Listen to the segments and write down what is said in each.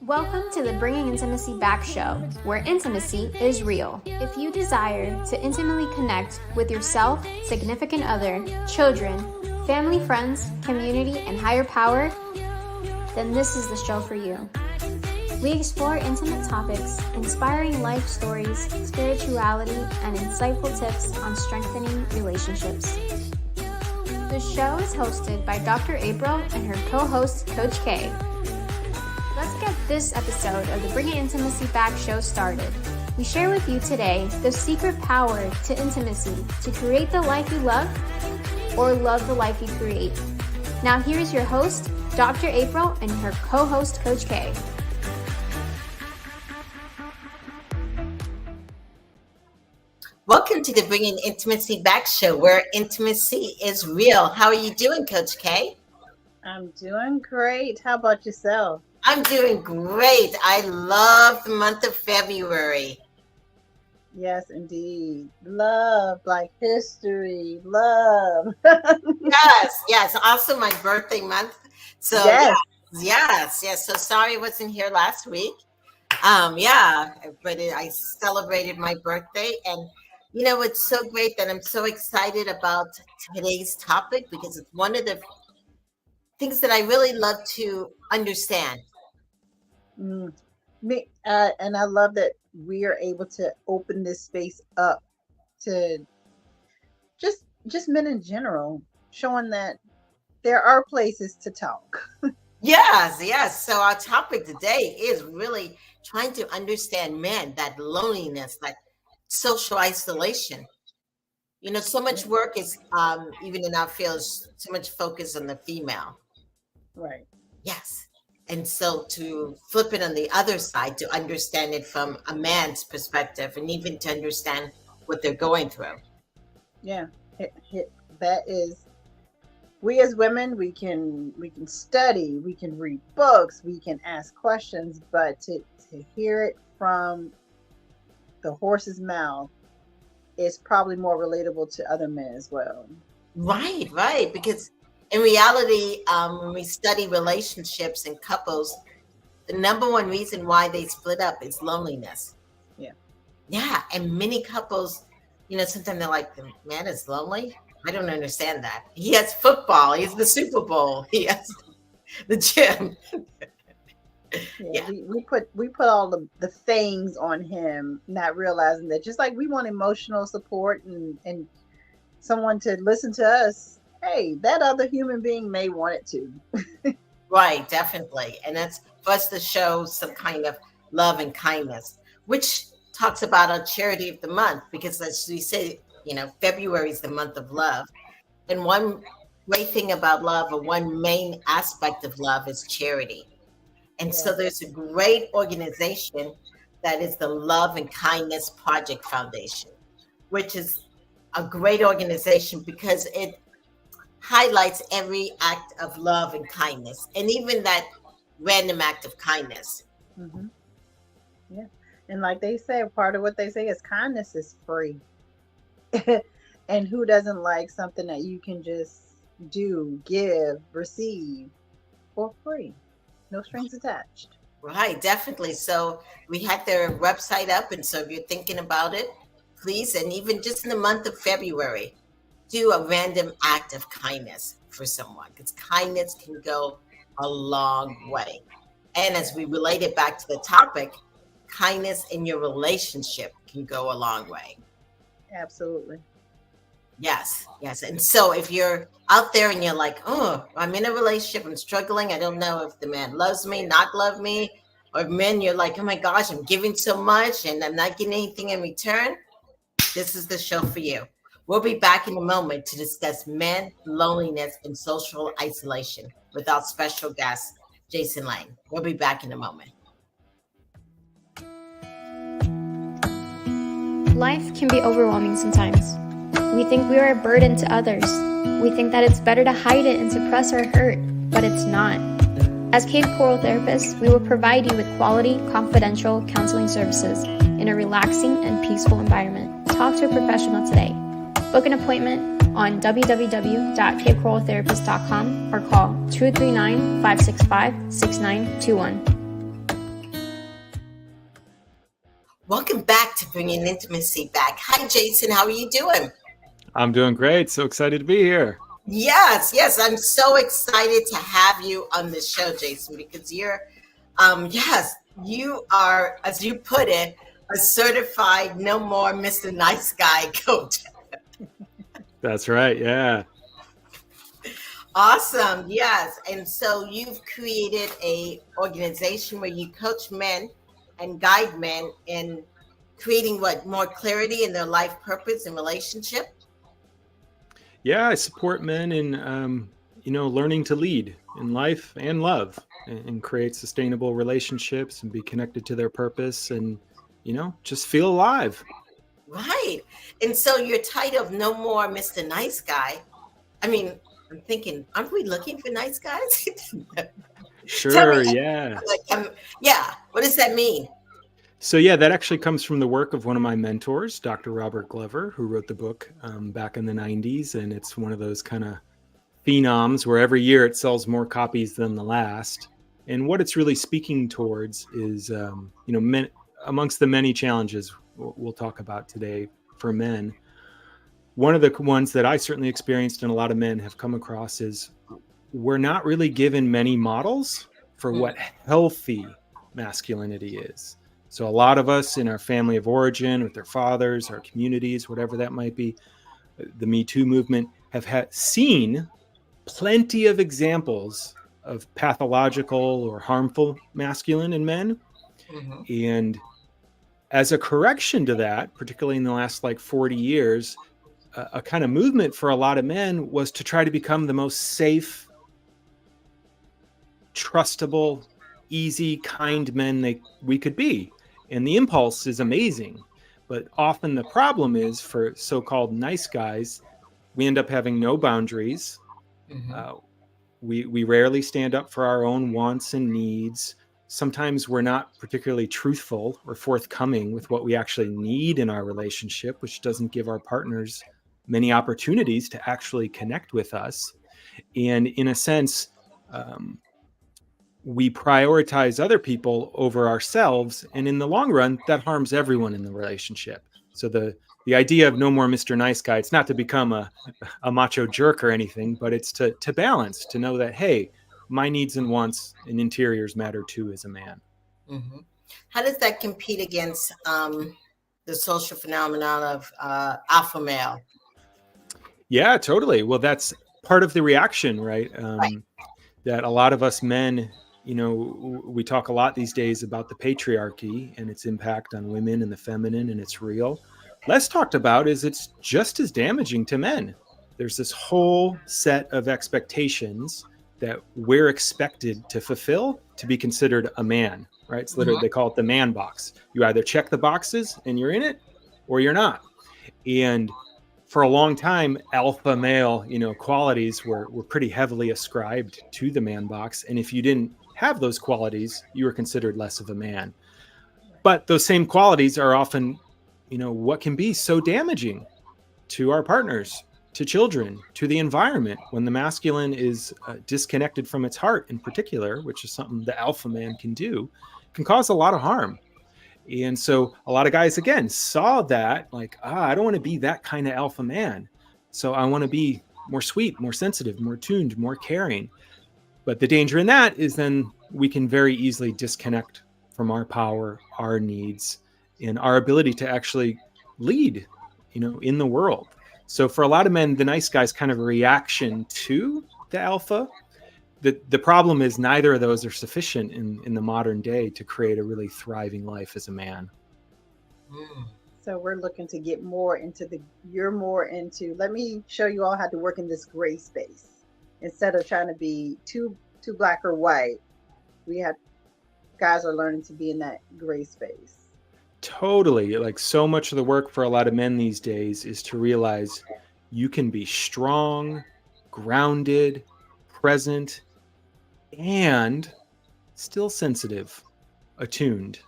Welcome to the Bringing Intimacy Back show, where intimacy is real. If you desire to intimately connect with yourself, significant other, children, family, friends, community, and higher power, then this is the show for you. We explore intimate topics, inspiring life stories, spirituality, and insightful tips on strengthening relationships. The show is hosted by Dr. April and her co-host, Coach K. Let's get this episode of the Bringing Intimacy Back show started. We share with you today the secret power to intimacy to create the life you love or love the life you create. Now here's your host, Dr. April, and her co-host, Coach K. Welcome to the Bringing Intimacy Back show, where intimacy is real. How are you doing, Coach K? I'm doing great. How about yourself? I'm doing great. I love the month of February. Yes, indeed. Love, like history, love. Yes. Also my birthday month. So yes. So sorry I wasn't here last week. But I celebrated my birthday, and you know, it's so great that I'm so excited about today's topic because it's one of the things that I really love to understand. And I love that we are able to open this space up to just men in general, showing that there are places to talk. Yes. So our topic today is really trying to understand men, that loneliness, that social isolation. You know, so much work is, even in our fields, so much focus on the female. Right. Yes. And so to flip it on the other side, to understand it from a man's perspective, and even to understand what they're going through. Yeah. That is, we as women, we can study, we can read books, we can ask questions, but to hear it from the horse's mouth is probably more relatable to other men as well. Right. Because in reality, when we study relationships and couples, the number one reason why they split up is loneliness. Yeah. And many couples, you know, sometimes they're like, the man is lonely. I don't understand that. He has football. He has the Super Bowl. He has the gym. We put all the things on him, not realizing that just like we want emotional support and someone to listen to us, hey, that other human being may want it too. Right, definitely. And that's for us to show some kind of love and kindness, which talks about our charity of the month, because as we say, you know, February is the month of love. And one great thing about love, or one main aspect of love, is charity. And so there's a great organization that is the Love and Kindness Project Foundation, which is a great organization because it highlights every act of love and kindness, and even that random act of kindness. Mm-hmm. Yeah. And like they say, part of what they say is kindness is free. And who doesn't like something that you can just do, give, receive for free? No strings attached. Right, definitely. So we had their website up, and so if you're thinking about it, please, and even just in the month of February, do a random act of kindness for someone, because kindness can go a long way. And as we relate it back to the topic, kindness in your relationship can go a long way. Absolutely. Yes. And so if you're out there and you're like, oh, I'm in a relationship, I'm struggling, I don't know if the man loves me, not love me, or men, you're like, oh my gosh, I'm giving so much and I'm not getting anything in return, this is the show for you. We'll be back in a moment to discuss men, loneliness, and social isolation with our special guest, Jason Lange. We'll be back in a moment. Life can be overwhelming sometimes. We think we are a burden to others. We think that it's better to hide it and suppress our hurt, but it's not. As Cave Coral Therapists, we will provide you with quality, confidential counseling services in a relaxing and peaceful environment. Talk to a professional today. Book an appointment on www.cavecoraltherapist.com or call 239-565-6921. Welcome back to Bringing Intimacy Back. Hi, Jason. How are you doing? I'm doing great. So excited to be here. Yes. I'm so excited to have you on the show, Jason, because you are, as you put it, a certified no more Mr. Nice Guy coach. That's right. Yeah. Awesome. Yes. And so you've created a organization where you coach men and guide men in creating more clarity in their life purpose and relationship. Yeah. I support men in, learning to lead in life and love and create sustainable relationships and be connected to their purpose and, just feel alive. Right. And so your title of no more Mr. Nice Guy. I mean, I'm thinking, aren't we looking for nice guys? Tell me, Sure. Yeah. what does that mean? So, yeah, that actually comes from the work of one of my mentors, Dr. Robert Glover, who wrote the book back in the 90s. And it's one of those kind of phenoms where every year it sells more copies than the last. And what it's really speaking towards is, amongst the many challenges we'll talk about today for men, one of the ones that I certainly experienced and a lot of men have come across is we're not really given many models for what healthy masculinity is. So a lot of us in our family of origin, with their fathers, our communities, whatever that might be, the Me Too movement, have seen plenty of examples of pathological or harmful masculine in men. Mm-hmm. And as a correction to that, particularly in the last 40 years, a kind of movement for a lot of men was to try to become the most safe, trustable, easy, kind men we could be. And the impulse is amazing. But often the problem is for so-called nice guys, we end up having no boundaries. Mm-hmm. We rarely stand up for our own wants and needs. Sometimes we're not particularly truthful or forthcoming with what we actually need in our relationship, which doesn't give our partners many opportunities to actually connect with us. And in a sense, we prioritize other people over ourselves. And in the long run, that harms everyone in the relationship. So the idea of no more Mr. Nice Guy, it's not to become a macho jerk or anything, but it's to balance, to know that, hey, my needs and wants and interiors matter too as a man. Mm-hmm. How does that compete against the social phenomenon of alpha male? Yeah, totally. Well, that's part of the reaction, right? That a lot of us men, we talk a lot these days about the patriarchy and its impact on women and the feminine, and it's real. Less talked about is it's just as damaging to men. There's this whole set of expectations that we're expected to fulfill to be considered a man, right? It's literally, they call it the man box. You either check the boxes and you're in it or you're not. And for a long time, alpha male, qualities were pretty heavily ascribed to the man box. And if you didn't have those qualities, you were considered less of a man. But those same qualities are often, what can be so damaging to our partners, to children, to the environment when the masculine is disconnected from its heart in particular, which is something the alpha man can do, can cause a lot of harm. And so a lot of guys, again, saw that I don't want to be that kind of alpha man. So I want to be more sweet, more sensitive, more tuned, more caring. But the danger in that is then we can very easily disconnect from our power, our needs, and our ability to actually lead, in the world. So for a lot of men, the nice guy's kind of a reaction to the alpha. The problem is neither of those are sufficient in the modern day to create a really thriving life as a man. So we're looking to get more into let me show you all how to work in this gray space. Instead of trying to be too black or white, guys are learning to be in that gray space. Totally. So much of the work for a lot of men these days is to realize you can be strong, grounded, present, and still sensitive, attuned,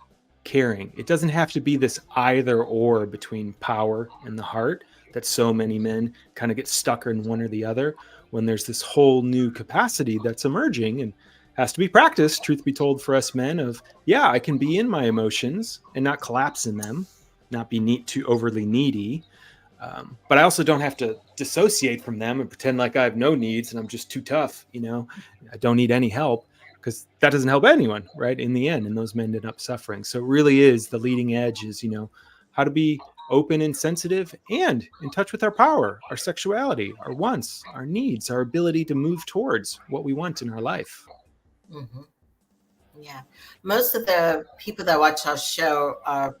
caring. It doesn't have to be this either or between power and the heart that so many men kind of get stuck in one or the other, when there's this whole new capacity that's emerging. And has to be practiced, truth be told, for us men of, yeah, I can be in my emotions and not collapse in them, not be too overly needy. But I also don't have to dissociate from them and pretend like I have no needs and I'm just too tough. I don't need any help, because that doesn't help anyone, right? In the end, and those men end up suffering. So it really is the leading edge is, how to be open and sensitive and in touch with our power, our sexuality, our wants, our needs, our ability to move towards what we want in our life. Mm-hmm. Yeah. Most of the people that watch our show are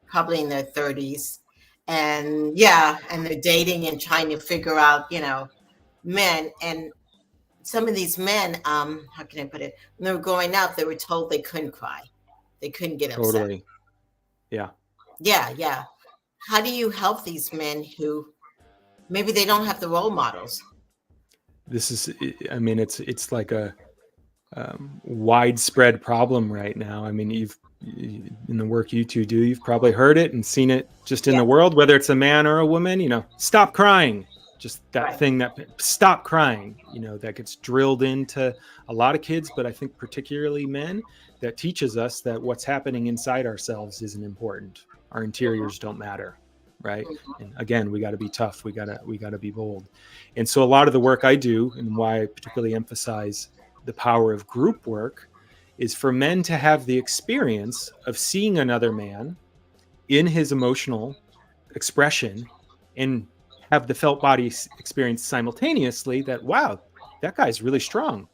probably in their 30s. And they're dating and trying to figure out, men. And some of these men, how can I put it? When they were growing up, they were told they couldn't cry. They couldn't get upset. Totally. Yeah. Yeah. How do you help these men who maybe they don't have the role models? This is, I mean, it's like a widespread problem right now. I mean, in the work you two do, you've probably heard it and seen it just in the world, whether it's a man or a woman, stop crying. Just that thing that stop crying, that gets drilled into a lot of kids, but I think particularly men, that teaches us that what's happening inside ourselves isn't important. Our interiors don't matter. Right. And again, we got to be tough. We got to be bold. And so a lot of the work I do, and why I particularly emphasize the power of group work, is for men to have the experience of seeing another man in his emotional expression and have the felt body experience simultaneously that, wow, that guy's really strong.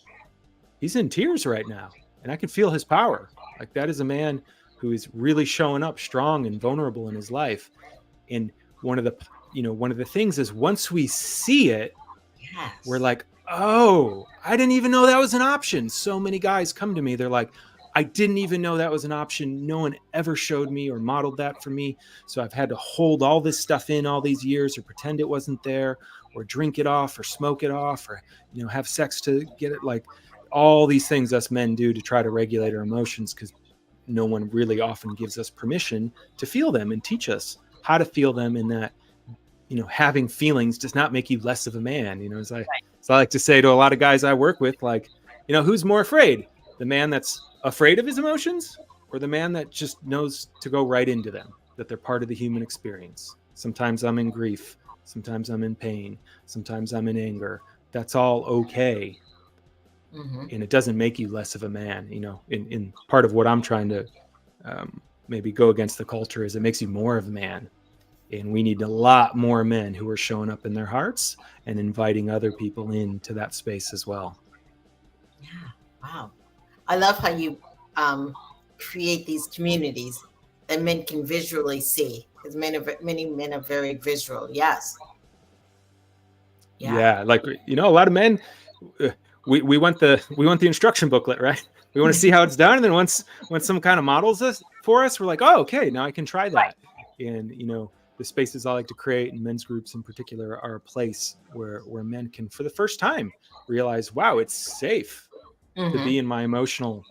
He's in tears right now. And I can feel his power. Like, that is a man who is really showing up strong and vulnerable in his life. And one of the things is, once we see it, we're like, oh, I didn't even know that was an option. So many guys come to me. They're like, I didn't even know that was an option. No one ever showed me or modeled that for me. So I've had to hold all this stuff in all these years, or pretend it wasn't there, or drink it off, or smoke it off, or, have sex to get it. Like, all these things us men do to try to regulate our emotions, because no one really often gives us permission to feel them and teach us how to feel them, in that, having feelings does not make you less of a man. As I like to say to a lot of guys I work with, like, who's more afraid? The man that's afraid of his emotions, or the man that just knows to go right into them, that they're part of the human experience? Sometimes I'm in grief. Sometimes I'm in pain. Sometimes I'm in anger. That's all okay. Mm-hmm. And it doesn't make you less of a man. In part of what I'm trying to maybe go against the culture is, it makes you more of a man. And we need a lot more men who are showing up in their hearts and inviting other people into that space as well. Yeah. Wow. I love how you create these communities that men can visually see, because many men are very visual. Yes. Yeah. Like, a lot of men, we want the instruction booklet, right? We want to see how it's done. And then once some kind of models this for us, we're like, oh, okay, now I can try that. And, the spaces I like to create, and men's groups in particular, are a place where men can, for the first time, realize, wow, it's safe to be in my emotional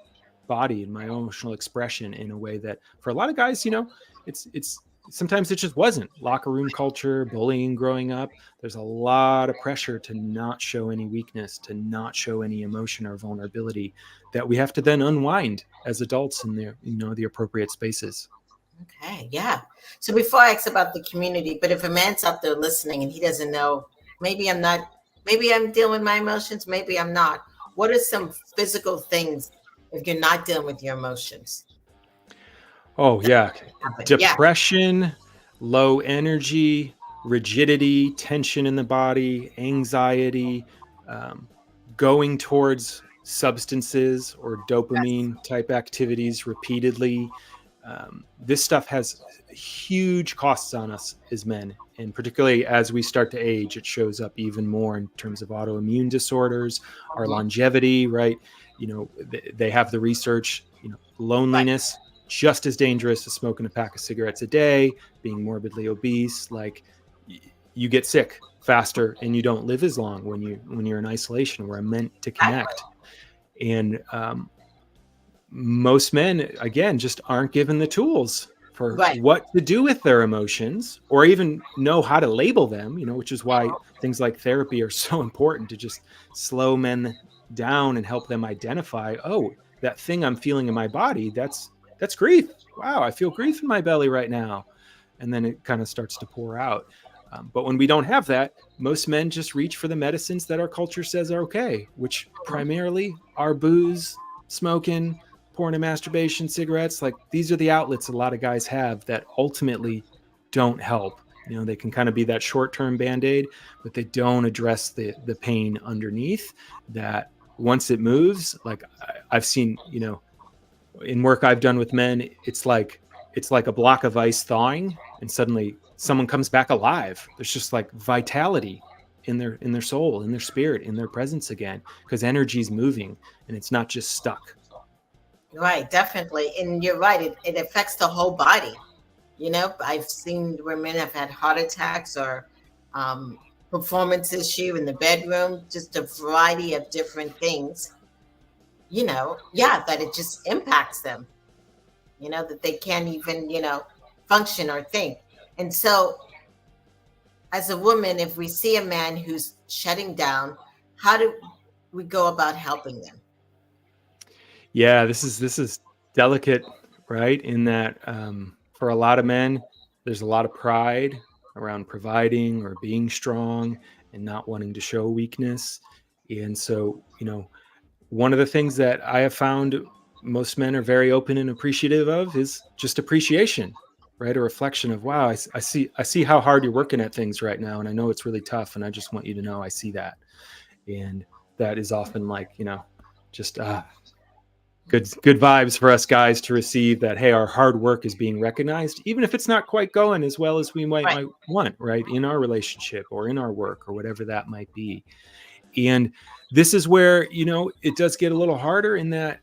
body and my emotional expression in a way that, for a lot of guys, it's sometimes it just wasn't. Locker room culture, bullying growing up, there's a lot of pressure to not show any weakness, to not show any emotion or vulnerability, that we have to then unwind as adults in the appropriate spaces. Okay, yeah. So before I ask about the community, but if a man's out there listening and he doesn't know, maybe I'm dealing with my emotions, maybe I'm not. What are some physical things if you're not dealing with your emotions? Oh, yeah. Depression, low energy, rigidity, tension in the body, anxiety, going towards substances or dopamine type activities repeatedly. This stuff has huge costs on us as men, and particularly as we start to age, it shows up even more in terms of autoimmune disorders, our longevity, right? They have the research, loneliness, just as dangerous as smoking a pack of cigarettes a day, being morbidly obese. Like, you get sick faster and you don't live as long when you're in isolation. We're meant to connect. And, most men, again, just aren't given the tools for what to do with their emotions, or even know how to label them, which is why things like therapy are so important, to just slow men down and help them identify, oh, that thing I'm feeling in my body, that's grief. Wow, I feel grief in my belly right now. And then it kind of starts to pour out. But when we don't have that, most men just reach for the medicines that our culture says are okay, which primarily are booze, smoking, porn and masturbation, cigarettes. Like, these are the outlets a lot of guys have that ultimately don't help. You know, they can kind of be that short-term band-aid, but they don't address the pain underneath that. Once it moves, like I've seen, you know, in work I've done with men, it's like a block of ice thawing, and suddenly someone comes back alive. There's just like vitality in their soul, in their spirit, in their presence again, because energy's moving and it's not just stuck. Right, definitely. And you're right, it affects the whole body. You know, I've seen where men have had heart attacks or performance issue in the bedroom, just a variety of different things, you know, yeah, that it just impacts them, you know, that they can't even, you know, function or think. And so as a woman, if we see a man who's shutting down, how do we go about helping them? Yeah, this is delicate, right? In that for a lot of men, there's a lot of pride around providing or being strong and not wanting to show weakness. And so, you know, one of the things that I have found most men are very open and appreciative of is just appreciation, right? A reflection of, wow, I see how hard you're working at things right now. And I know it's really tough. And I just want you to know I see that. And that is often like, you know, just good vibes for us guys to receive, that, hey, our hard work is being recognized, even if it's not quite going as well as we might want, right? In our relationship or in our work or whatever that might be. And this is where, you know, it does get a little harder in that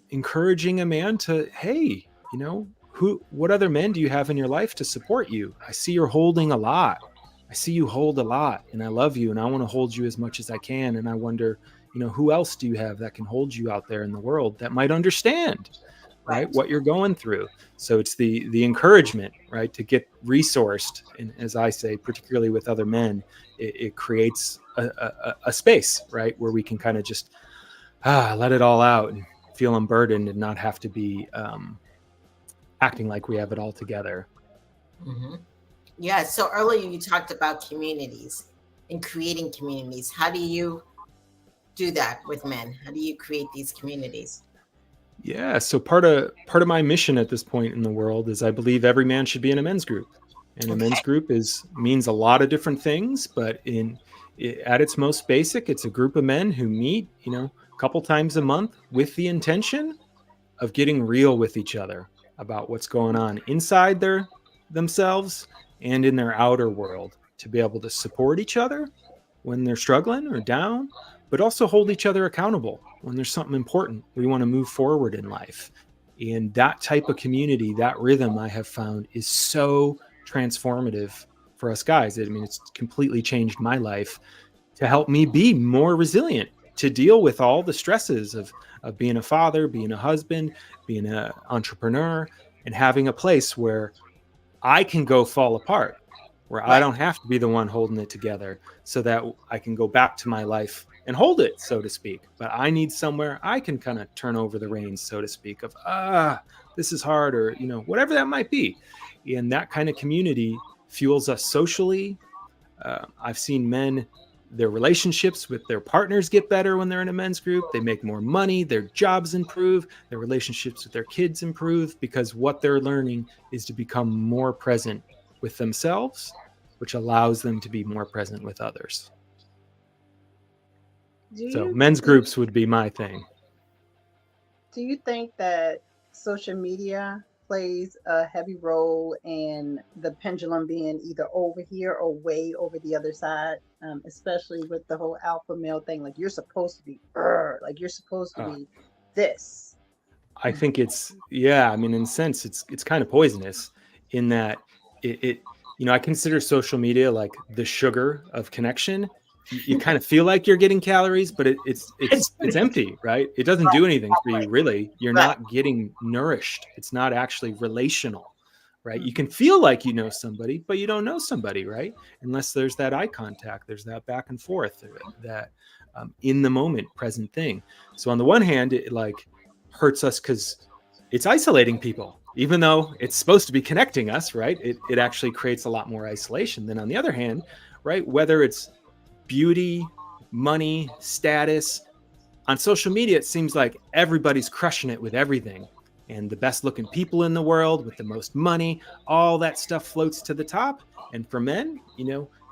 encouraging a man to, hey, you know, what other men do you have in your life to support you? I see you're holding a lot. I see you hold a lot, and I love you, and I want to hold you as much as I can. And I wonder, you know, who else do you have that can hold you out there in the world that might understand, right, what you're going through? So it's the encouragement, right, to get resourced. And as I say, particularly with other men, it creates a space, right, where we can kind of just let it all out and feel unburdened and not have to be acting like we have it all together. Mm-hmm. Yeah. So earlier you talked about communities and creating communities. How do you do that with men? How do you create these communities? Yeah. So part of my mission at this point in the world is I believe every man should be in a men's group. And a men's group means a lot of different things, but at its most basic, it's a group of men who meet, you know, a couple times a month with the intention of getting real with each other about what's going on inside themselves and in their outer world, to be able to support each other when they're struggling or down, but also hold each other accountable when there's something important we want to move forward in life. And that type of community, that rhythm, I have found is so transformative for us guys. I mean, it's completely changed my life to help me be more resilient, to deal with all the stresses of being a father, being a husband, being an entrepreneur, and having a place where I can go fall apart, where I don't have to be the one holding it together, so that I can go back to my life and hold it, so to speak. But I need somewhere I can kind of turn over the reins, so to speak, of, this is hard, or, you know, whatever that might be. And that kind of community fuels us socially. I've seen men, their relationships with their partners get better when they're in a men's group. They make more money, their jobs improve, their relationships with their kids improve, because what they're learning is to become more present with themselves, which allows them to be more present with others. So men's groups would be my thing. Do you think that social media plays a heavy role in the pendulum being either over here or way over the other side, especially with the whole alpha male thing? Like, you're supposed to be, like, you're supposed to be this. I think it's, I mean, in a sense, it's kind of poisonous in that it you know, I consider social media like the sugar of connection. You kind of feel like you're getting calories, but it's empty, right? It doesn't do anything for you, really. You're not getting nourished. It's not actually relational, right? You can feel like you know somebody, but you don't know somebody, right? Unless there's that eye contact, there's that back and forth, that in the moment, present thing. So on the one hand, it like hurts us because it's isolating people, even though it's supposed to be connecting us, right? It actually creates a lot more isolation. Then on the other hand, right, whether it's beauty, money, status, on social media, it seems like everybody's crushing it with everything. And the best looking people in the world with the most money, all that stuff floats to the top. And for men,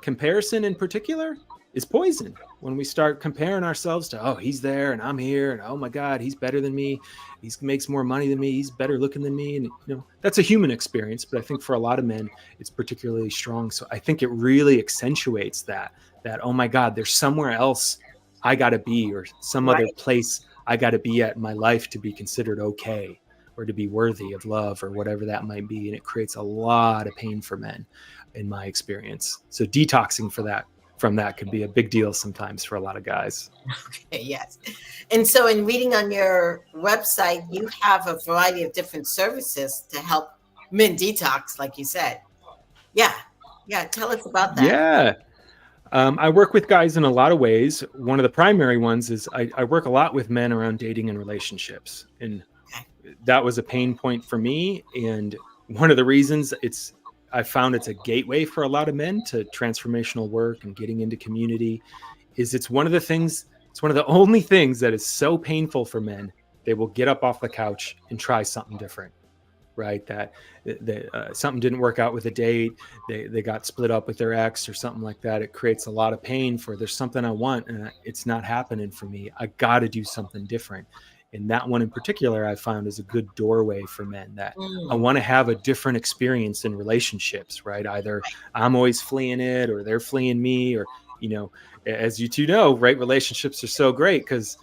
comparison in particular is poison. When we start comparing ourselves to, oh, he's there and I'm here, and oh my God, he's better than me. He makes more money than me. He's better looking than me. And, that's a human experience. But I think for a lot of men, it's particularly strong. So I think it really accentuates that, oh my God, there's somewhere else I got to be, or some other place I got to be at in my life to be considered okay, or to be worthy of love, or whatever that might be. And it creates a lot of pain for men in my experience. So detoxing from that could be a big deal sometimes for a lot of guys. Okay, yes. And so in reading on your website, you have a variety of different services to help men detox, like you said. Yeah. Tell us about that. Yeah. I work with guys in a lot of ways. One of the primary ones is I work a lot with men around dating and relationships. And that was a pain point for me. And one of the reasons I found it's a gateway for a lot of men to transformational work and getting into community is it's one of the only things that is so painful for men. They will get up off the couch and try something different, right? That something didn't work out with a date. They got split up with their ex or something like that. It creates a lot of pain for there's something I want and it's not happening for me. I got to do something different. And that one in particular, I found is a good doorway for men that I want to have a different experience in relationships, right? Either I'm always fleeing it or they're fleeing me, or, as you two know, right? Relationships are so great because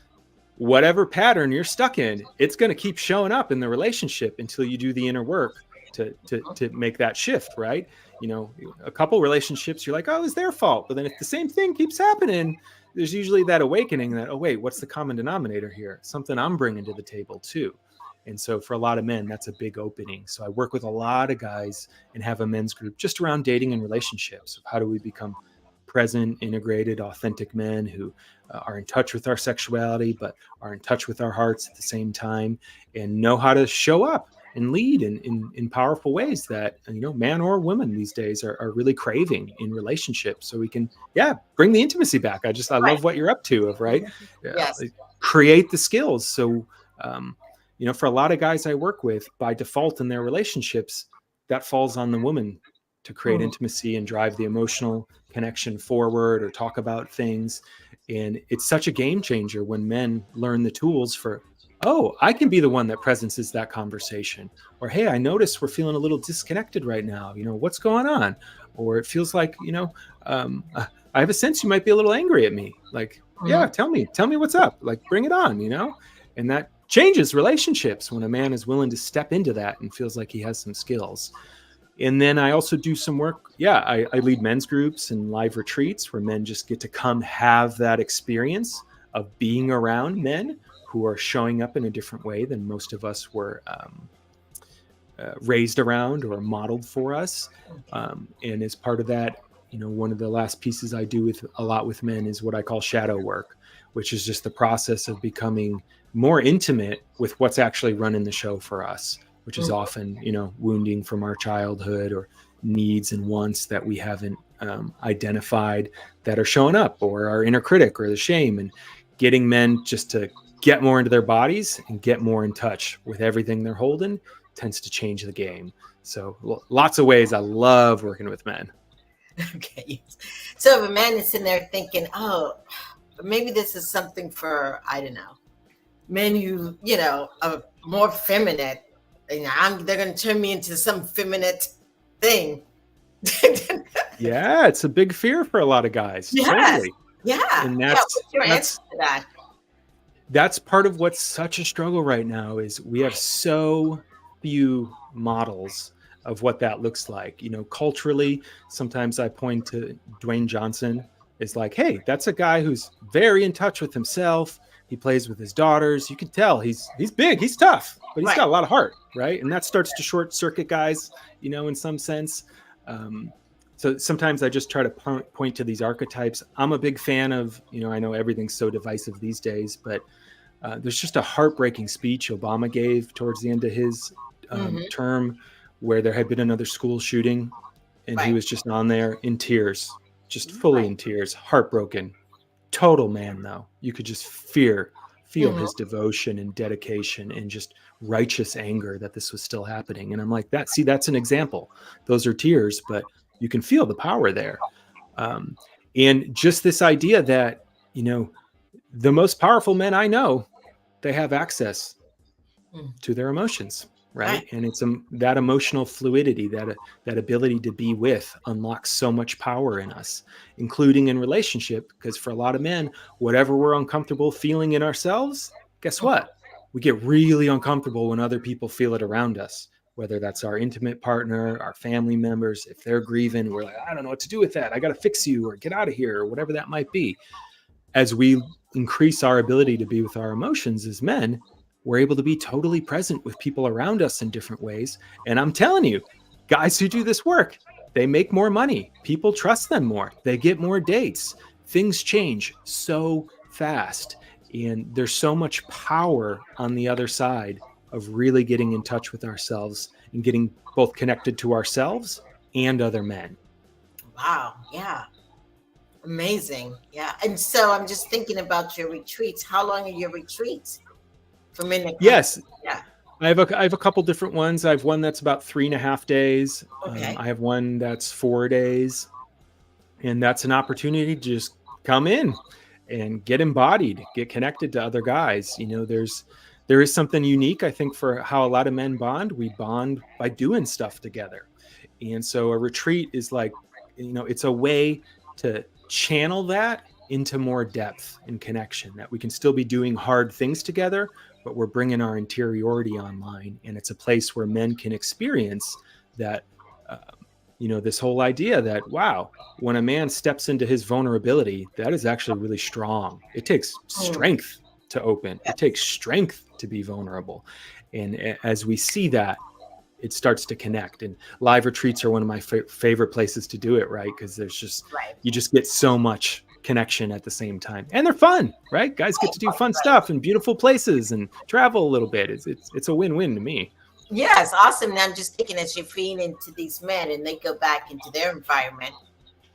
whatever pattern you're stuck in, it's going to keep showing up in the relationship until you do the inner work to make that shift, right? A couple relationships, you're like, oh, it's their fault. But then if the same thing keeps happening, there's usually that awakening that, oh, wait, what's the common denominator here? Something I'm bringing to the table too. And so for a lot of men, that's a big opening. So I work with a lot of guys and have a men's group just around dating and relationships. How do we become present, integrated, authentic men who are in touch with our sexuality, but are in touch with our hearts at the same time, and know how to show up and lead in powerful ways that, man or woman these days are really craving in relationships. So we can, bring the intimacy back. I love what you're up to right? Yes. Create the skills. So, for a lot of guys I work with, by default in their relationships, that falls on the woman to create intimacy and drive the emotional connection forward or talk about things. And it's such a game changer when men learn the tools for, oh, I can be the one that presences that conversation. Or, hey, I notice we're feeling a little disconnected right now. What's going on? Or it feels like, I have a sense you might be a little angry at me. Like, tell me what's up. Like, bring it on, and that changes relationships when a man is willing to step into that and feels like he has some skills. And then I also do some work. I lead men's groups and live retreats where men just get to come have that experience of being around men who are showing up in a different way than most of us were raised around or modeled for us. And as part of that, one of the last pieces I do a lot with men is what I call shadow work, which is just the process of becoming more intimate with what's actually running the show for us, which is often, wounding from our childhood or needs and wants that we haven't identified that are showing up, or our inner critic or the shame, and getting men just to get more into their bodies and get more in touch with everything they're holding tends to change the game. So lots of ways I love working with men. Okay. So if a man is in there thinking, oh, maybe this is something for, I don't know, men who, are more feminine, they're going to turn me into some feminine thing. Yeah, it's a big fear for a lot of guys. Yes. Totally. Yeah. And What's your answer to that? That's part of what's such a struggle right now is we have so few models of what that looks like. Culturally, sometimes I point to Dwayne Johnson as like, hey, that's a guy who's very in touch with himself. He plays with his daughters. You can tell he's big, he's tough, but he's got a lot of heart, right? And that starts to short circuit guys, in some sense. So sometimes I just try to point to these archetypes. I'm a big fan of, I know everything's so divisive these days, but there's just a heartbreaking speech Obama gave towards the end of his term, where there had been another school shooting, and he was just on there in tears, just fully in tears, heartbroken. Total man, though. You could just feel his devotion and dedication and just righteous anger that this was still happening. And I'm like, that's an example. Those are tears, but you can feel the power there. And just this idea that, the most powerful men I know, they have access to their emotions, right? And it's that emotional fluidity, that ability to be with unlocks so much power in us, including in relationship. Because for a lot of men, whatever we're uncomfortable feeling in ourselves, guess what? We get really uncomfortable when other people feel it around us, whether that's our intimate partner, our family members. If they're grieving, we're like, I don't know what to do with that. I got to fix you or get out of here or whatever that might be. As we increase our ability to be with our emotions as men, we're able to be totally present with people around us in different ways. And I'm telling you, guys who do this work, they make more money. People trust them more. They get more dates. Things change so fast. And there's so much power on the other side of really getting in touch with ourselves and getting both connected to ourselves and other men. Wow. Yeah. Amazing. Yeah. And so I'm just thinking about your retreats. How long are your retreats? For men? Yes. Yeah. I have a couple different ones. I have one that's about 3.5 days. Okay. I have one that's 4 days. And that's an opportunity to just come in and get embodied, get connected to other guys. There is something unique, I think, for how a lot of men bond. We bond by doing stuff together. And so a retreat is like, it's a way to channel that into more depth and connection, that we can still be doing hard things together, but we're bringing our interiority online. And it's a place where men can experience that, this whole idea that, wow, when a man steps into his vulnerability, that is actually really strong. It takes strength to open. It takes strength to be vulnerable. And as we see that, it starts to connect. And live retreats are one of my favorite places to do it, right? Because there's just, you just get so much connection at the same time. And they're fun, right? Guys get to do fun stuff in beautiful places and travel a little bit. It's a win-win to me. Yes, awesome. And I'm just thinking, as you feed into these men and they go back into their environment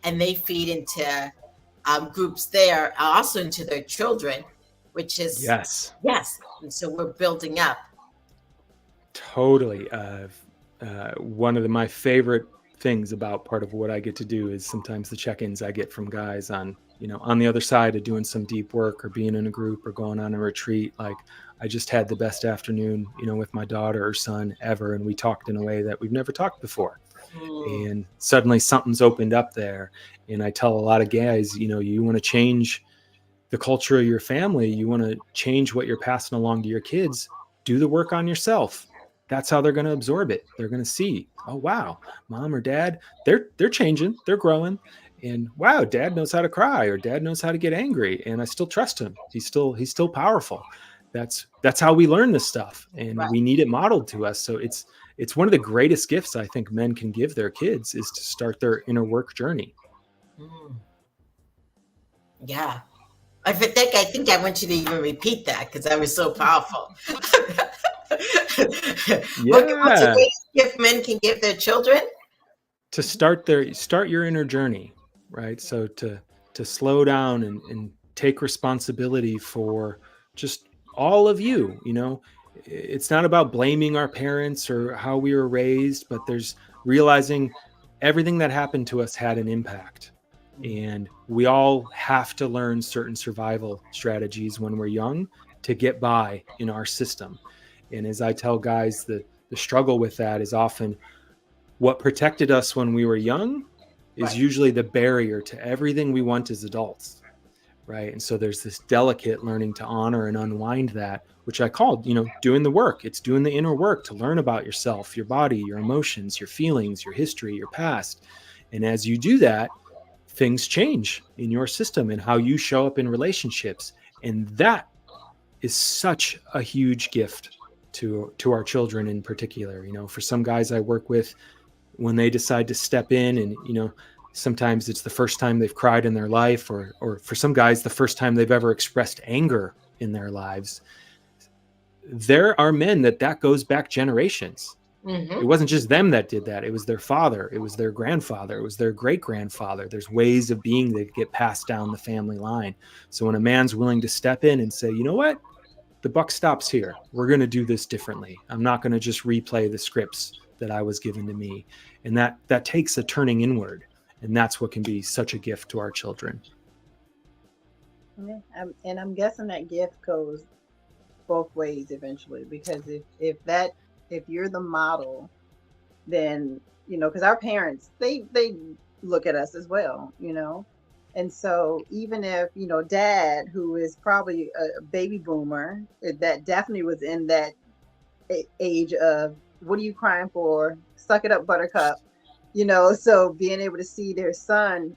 and they feed into groups there, also into their children, which is yes. And so we're building up. Totally. One of my favorite things about part of what I get to do is sometimes the check-ins I get from guys on the other side of doing some deep work or being in a group or going on a retreat. Like, I just had the best afternoon, with my daughter or son ever. And we talked in a way that we've never talked before. And suddenly something's opened up there. And I tell a lot of guys, you want to change the culture of your family. You want to change what you're passing along to your kids. Do the work on yourself. That's how they're going to absorb it. They're going to see, oh, wow, mom or dad, they're changing, they're growing. And wow, dad knows how to cry, or dad knows how to get angry. And I still trust him. He's still powerful. That's how we learn this stuff. And we need it modeled to us. So it's one of the greatest gifts I think men can give their kids, is to start their inner work journey. Yeah. I think I want you to even repeat that, because that was so powerful. What's the greatest gift men can give their children? To start your inner journey, right? So to slow down and take responsibility for just all of you. It's not about blaming our parents or how we were raised, but there's realizing everything that happened to us had an impact. And we all have to learn certain survival strategies when we're young to get by in our system. And as I tell guys, the struggle with that is often what protected us when we were young is usually the barrier to everything we want as adults, right? And so there's this delicate learning to honor and unwind that, which I called, doing the work. It's doing the inner work to learn about yourself, your body, your emotions, your feelings, your history, your past. And as you do that, things change in your system and how you show up in relationships. And that is such a huge gift to our children in particular. For some guys I work with, when they decide to step in, and sometimes it's the first time they've cried in their life, or for some guys, the first time they've ever expressed anger in their lives. There are men that goes back generations. It wasn't just them that did that. It was their father. It was their grandfather. It was their great-grandfather. There's ways of being that get passed down the family line. So when a man's willing to step in and say, you know what? The buck stops here. We're going to do this differently. I'm not going to just replay the scripts that I was given to me. And that takes a turning inward. And that's what can be such a gift to our children. Yeah, I'm guessing that gift goes both ways eventually, because if you're the model, then because our parents they look at us as well, and so even if dad, who is probably a baby boomer, that definitely was in that age of what are you crying for, suck it up buttercup, so being able to see their son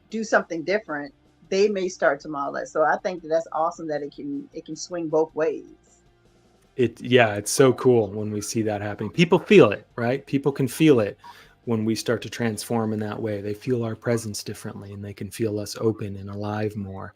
do something different, they may start to model that. So I think that's awesome that it can swing both ways. It's so cool when we see that happening. People feel it, right? People can feel it when we start to transform in that way. They feel our presence differently, and they can feel us open and alive more.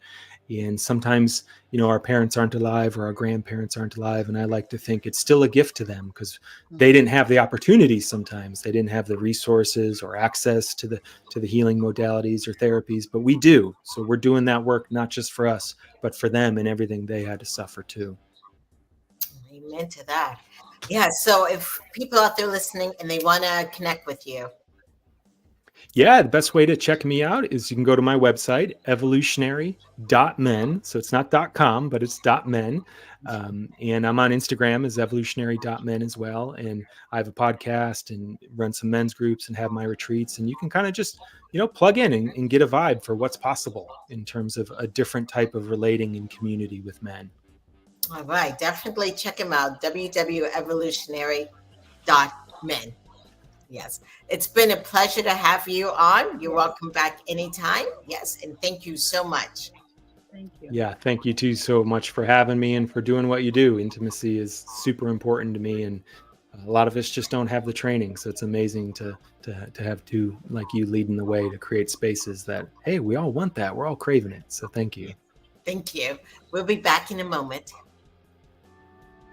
And sometimes, our parents aren't alive, or our grandparents aren't alive. And I like to think it's still a gift to them, because they didn't have the opportunities. Sometimes they didn't have the resources or access to the healing modalities or therapies, but we do. So we're doing that work, not just for us, but for them and everything they had to suffer too. Amen to that. Yeah. So if people out there listening and they want to connect with you. Yeah, the best way to check me out is you can go to my website, evolutionary.men. So it's not .com, but it's .men. And I'm on Instagram as evolutionary.men as well. And I have a podcast and run some men's groups and have my retreats. And you can kind of just, plug in and get a vibe for what's possible in terms of a different type of relating in community with men. All right. Definitely check him out. www.evolutionary.men. Yes. It's been a pleasure to have you on. You're welcome back anytime. Yes. And thank you so much. Thank you. Yeah. Thank you too so much for having me and for doing what you do. Intimacy is super important to me. And a lot of us just don't have the training. So it's amazing to have two like you leading the way to create spaces that, hey, we all want that. We're all craving it. So thank you. Thank you. We'll be back in a moment.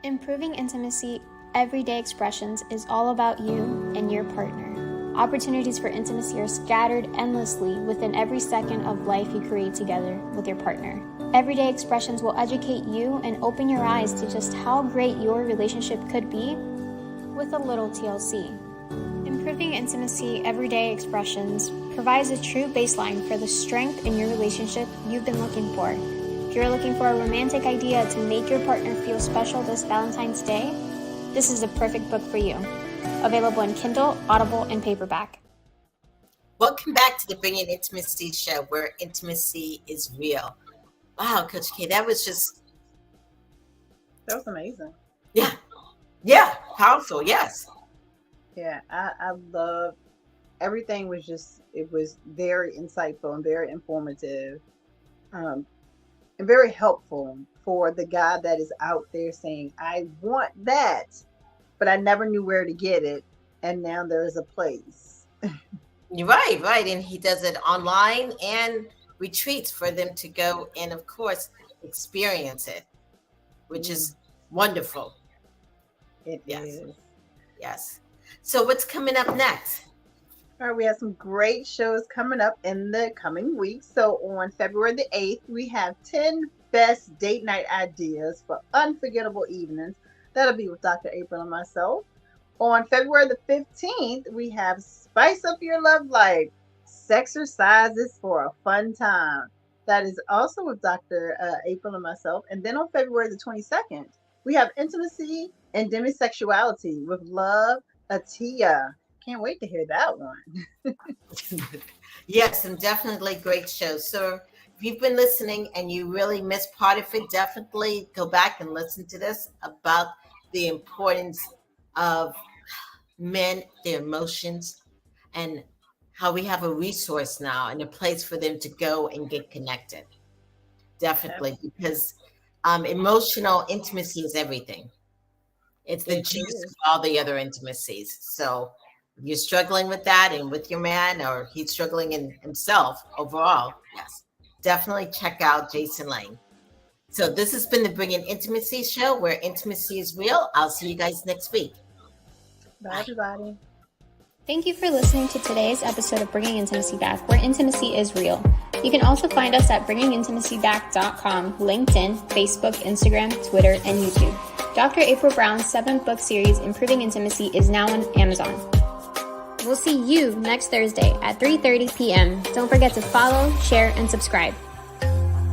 Improving intimacy everyday expressions is all about you and your partner. Opportunities for intimacy are scattered endlessly within every second of life you create together with your partner. Everyday expressions will educate you and open your eyes to just how great your relationship could be with a little TLC. Improving intimacy everyday expressions provides a true baseline for the strength in your relationship you've been looking for. If you're looking for a romantic idea to make your partner feel special this Valentine's Day, this is a perfect book for you. Available in Kindle, Audible, and paperback. Welcome back to the Brilliant Intimacy Show, where intimacy is real. Wow, Coach K, that was amazing. Yeah, powerful. Yes. Yeah, I love everything. It was very insightful and very informative, and very helpful for the guy that is out there saying, I want that, but I never knew where to get it. And now there is a place. You're right. And he does it online and retreats for them to go and, of course, experience it, which is wonderful. It is. Yes. So what's coming up next? All right, we have some great shows coming up in the coming weeks. So on February the 8th, we have 10 best date night ideas for unforgettable evenings. That'll be with Dr. April and myself. On February the 15th, we have Spice Up Your Love Life, Sexercises for a Fun Time. That is also with Dr. April and myself. And then on February the 22nd, we have Intimacy and Demisexuality with Love Atia. Can't wait to hear that one. Yes, and definitely great show. So if you've been listening and you really missed part of it, definitely go back and listen to this about the importance of men, their emotions, and how we have a resource now and a place for them to go and get connected. Definitely, because emotional intimacy is everything. It's the juice of all the other intimacies. So If you're struggling with that and with your man, or he's struggling in himself overall, yes, definitely check out Jason Lange. So this has been the Bringing Intimacy show, where intimacy is real. I'll see you guys next week. Bye, everybody. Thank you for listening to today's episode of Bringing Intimacy Back, where intimacy is real. You can also find us at bringingintimacyback.com, LinkedIn, Facebook, Instagram, Twitter, and YouTube. Dr. April Brown's 7-book series, Improving Intimacy, is now on Amazon. We'll see you next Thursday at 3:30 p.m. Don't forget to follow, share, and subscribe.